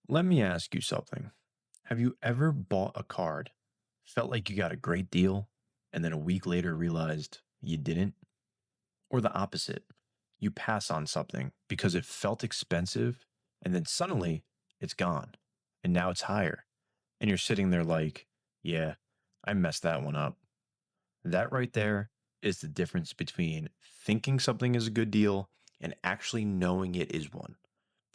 Let me ask you something. Have you ever bought a card, felt like you got a great deal, and then a week later realized you didn't? Or the opposite, you pass on something because it felt expensive, and then suddenly it's gone, and now it's higher, and you're sitting there like, yeah, I messed that one up. That right there is the difference between thinking something is a good deal and actually knowing it is one.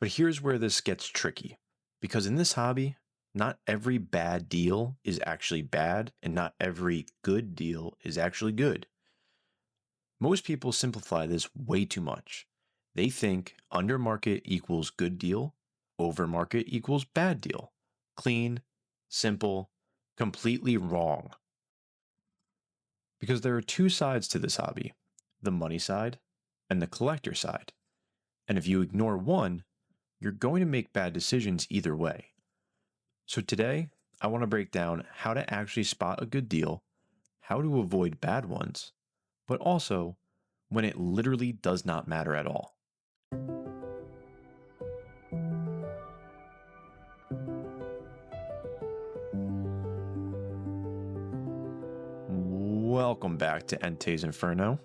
But here's where this gets tricky because in this hobby, not every bad deal is actually bad, and not every good deal is actually good. Most people simplify this way too much. They think under market equals good deal, over market equals bad deal. Clean, simple, completely wrong. Because there are two sides to this hobby, the money side and the collector side. And if you ignore one, you're going to make bad decisions either way. So today, I want to break down how to actually spot a good deal, how to avoid bad ones, but also when it literally does not matter at all. Welcome back to Entei's Inferno.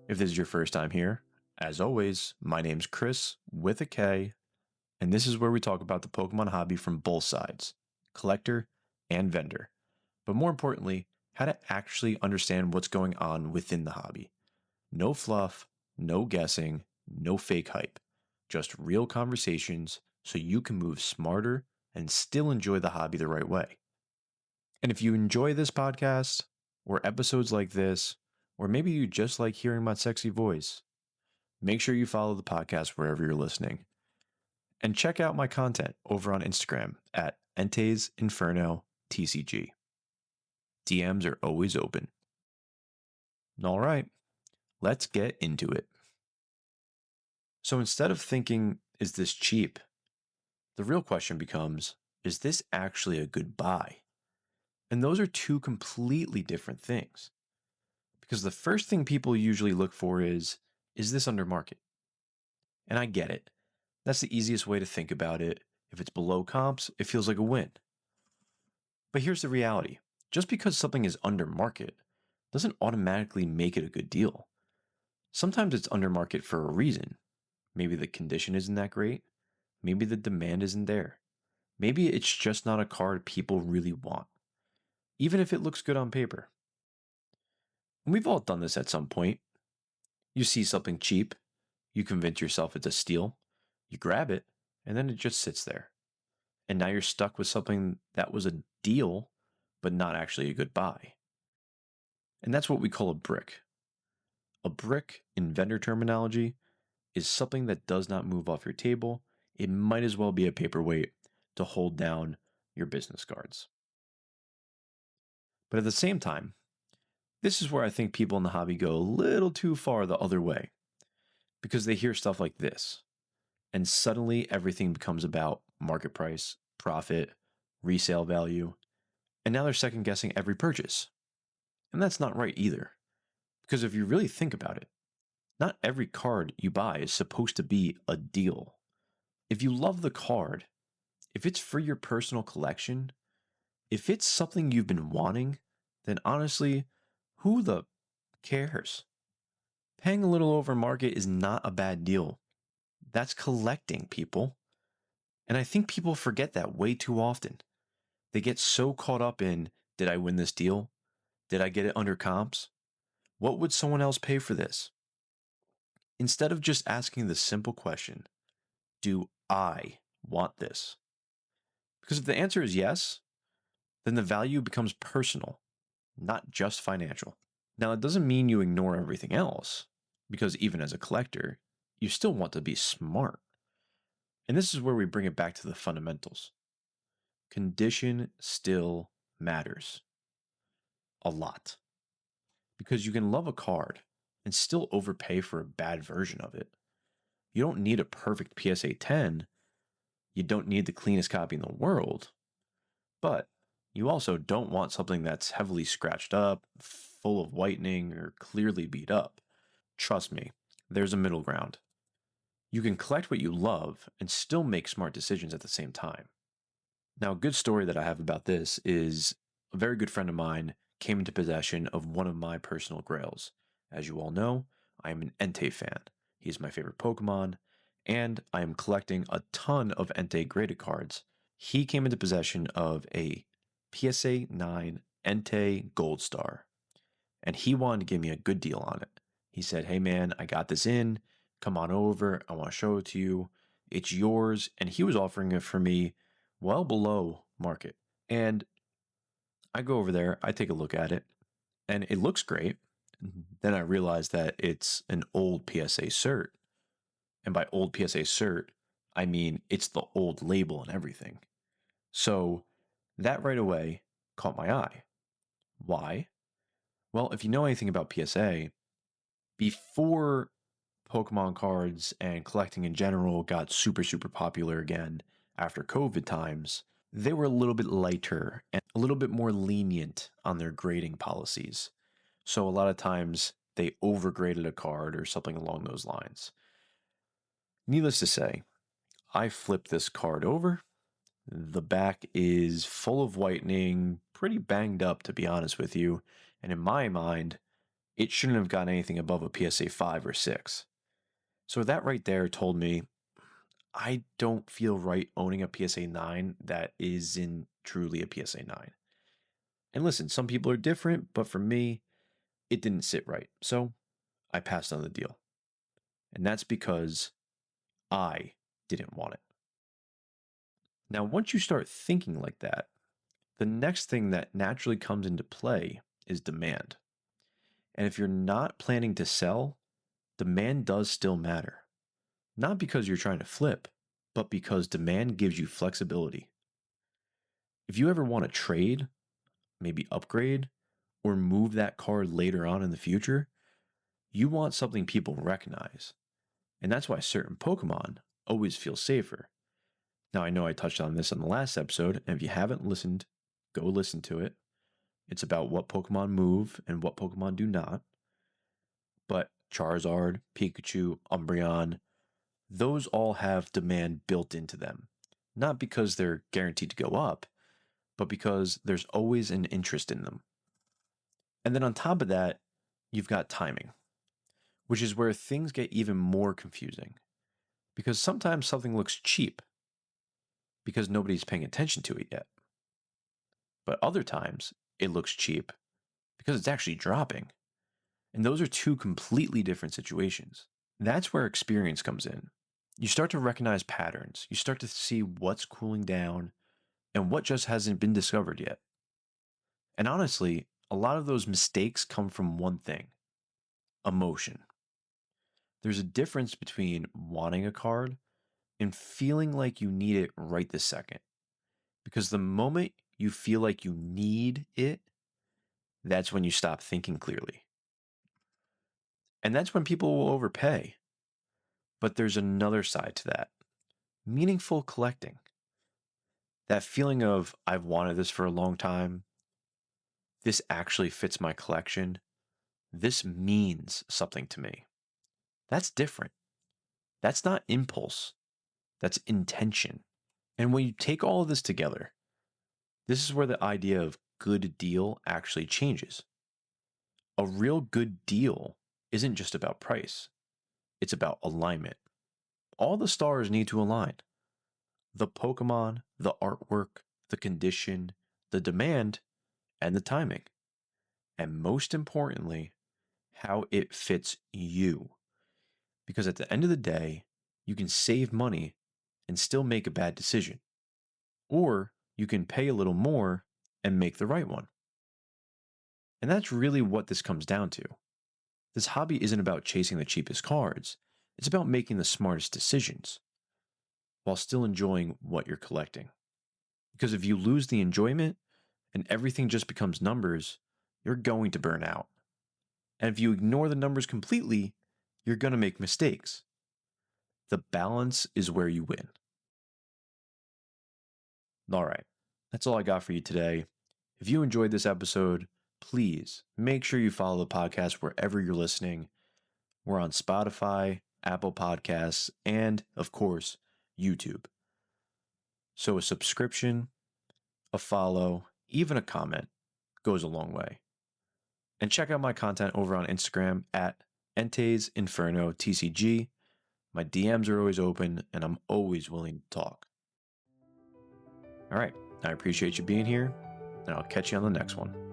If this is your first time here, as always, my name's Kris with a K, and this is where we talk about the Pokemon hobby from both sides, collector and vendor. But more importantly, how to actually understand what's going on within the hobby. No fluff, no guessing, no fake hype. Just real conversations so you can move smarter and still enjoy the hobby the right way. And if you enjoy this podcast, or episodes like this, or maybe you just like hearing my sexy voice, make sure you follow the podcast wherever you're listening. And check out my content over on Instagram at Entei's Inferno TCG. DMs are always open. All right, let's get into it. So instead of thinking, is this cheap? The real question becomes, is this actually a good buy? And those are two completely different things. Because the first thing people usually look for is this under market? And I get it. That's the easiest way to think about it. If it's below comps, it feels like a win. But here's the reality. Just because something is under market doesn't automatically make it a good deal. Sometimes it's under market for a reason. Maybe the condition isn't that great. Maybe the demand isn't there. Maybe it's just not a card people really want, even if it looks good on paper. And we've all done this at some point. You see something cheap, you convince yourself it's a steal, you grab it, and then it just sits there. And now you're stuck with something that was a deal, but not actually a good buy. And that's what we call a brick. A brick, in vendor terminology, is something that does not move off your table. It might as well be a paperweight to hold down your business cards. But at the same time, this is where I think people in the hobby go a little too far the other way, because they hear stuff like this, and suddenly everything becomes about market price, profit, resale value, and now they're second guessing every purchase. And that's not right either, because if you really think about it, not every card you buy is supposed to be a deal. If you love the card, if it's for your personal collection, if it's something you've been wanting, then honestly, who the cares? Paying a little over market is not a bad deal. That's collecting, people. And I think people forget that way too often. They get so caught up in, did I win this deal? Did I get it under comps? What would someone else pay for this? Instead of just asking the simple question, do I want this? Because if the answer is yes, then the value becomes personal, not just financial. Now, it doesn't mean you ignore everything else, because even as a collector, you still want to be smart. And this is where we bring it back to the fundamentals. Condition still matters a lot, because you can love a card and still overpay for a bad version of it. You don't need a perfect PSA 10. You don't need the cleanest copy in the world. But you also don't want something that's heavily scratched up, full of whitening, or clearly beat up. Trust me, there's a middle ground. You can collect what you love and still make smart decisions at the same time. Now, a good story that I have about this is a very good friend of mine came into possession of one of my personal grails. As you all know, I am an Entei fan. He's my favorite Pokemon, and I am collecting a ton of Entei graded cards. He came into possession of a PSA 9 Entei Gold Star, and he wanted to give me a good deal on it. He said, "Hey man, I got this in. Come on over. I want to show it to you. It's yours." And he was offering it for me well below market. And I go over there, I take a look at it, and it looks great. Then I realize that it's an old PSA cert. And by old PSA cert, I mean it's the old label and everything. So that right away caught my eye. Why? Well, if you know anything about PSA, before Pokemon cards and collecting in general got super, super popular again after COVID times, they were a little bit lighter and a little bit more lenient on their grading policies. So a lot of times they overgraded a card or something along those lines. Needless to say, I flipped this card over. The back is full of whitening, pretty banged up to be honest with you, and in my mind, it shouldn't have gotten anything above a PSA 5 or 6. So that right there told me I don't feel right owning a PSA 9 that isn't truly a PSA 9. And listen, some people are different, but for me, it didn't sit right. So I passed on the deal. And that's because I didn't want it. Now, once you start thinking like that, the next thing that naturally comes into play is demand. And if you're not planning to sell, demand does still matter. Not because you're trying to flip, but because demand gives you flexibility. If you ever want to trade, maybe upgrade, or move that card later on in the future, you want something people recognize. And that's why certain Pokemon always feel safer. Now, I know I touched on this in the last episode, and if you haven't listened, go listen to it. It's about what Pokemon move and what Pokemon do not. But Charizard, Pikachu, Umbreon, those all have demand built into them. Not because they're guaranteed to go up, but because there's always an interest in them. And then on top of that, you've got timing, which is where things get even more confusing. Because sometimes something looks cheap because nobody's paying attention to it yet. But other times it looks cheap because it's actually dropping. And those are two completely different situations. That's where experience comes in. You start to recognize patterns. You start to see what's cooling down and what just hasn't been discovered yet. And honestly, a lot of those mistakes come from one thing: emotion. There's a difference between wanting a card and feeling like you need it right this second. Because the moment you feel like you need it, that's when you stop thinking clearly. And that's when people will overpay. But there's another side to that: meaningful collecting. That feeling of, I've wanted this for a long time. This actually fits my collection. This means something to me. That's different. That's not impulse. That's intention. And when you take all of this together, this is where the idea of good deal actually changes. A real good deal isn't just about price. It's about alignment. All the stars need to align. The Pokemon, the artwork, the condition, the demand, and the timing. And most importantly, how it fits you. Because at the end of the day, you can save money and still make a bad decision. Or you can pay a little more and make the right one. And that's really what this comes down to. This hobby isn't about chasing the cheapest cards. It's about making the smartest decisions while still enjoying what you're collecting. Because if you lose the enjoyment and everything just becomes numbers, you're going to burn out. And if you ignore the numbers completely, you're going to make mistakes. The balance is where you win. All right, that's all I got for you today. If you enjoyed this episode, please make sure you follow the podcast wherever you're listening. We're on Spotify, Apple Podcasts, and, of course, YouTube. So a subscription, a follow, even a comment goes a long way. And check out my content over on Instagram at Entei's Inferno TCG. My DMs are always open, and I'm always willing to talk. All right, I appreciate you being here, and I'll catch you on the next one.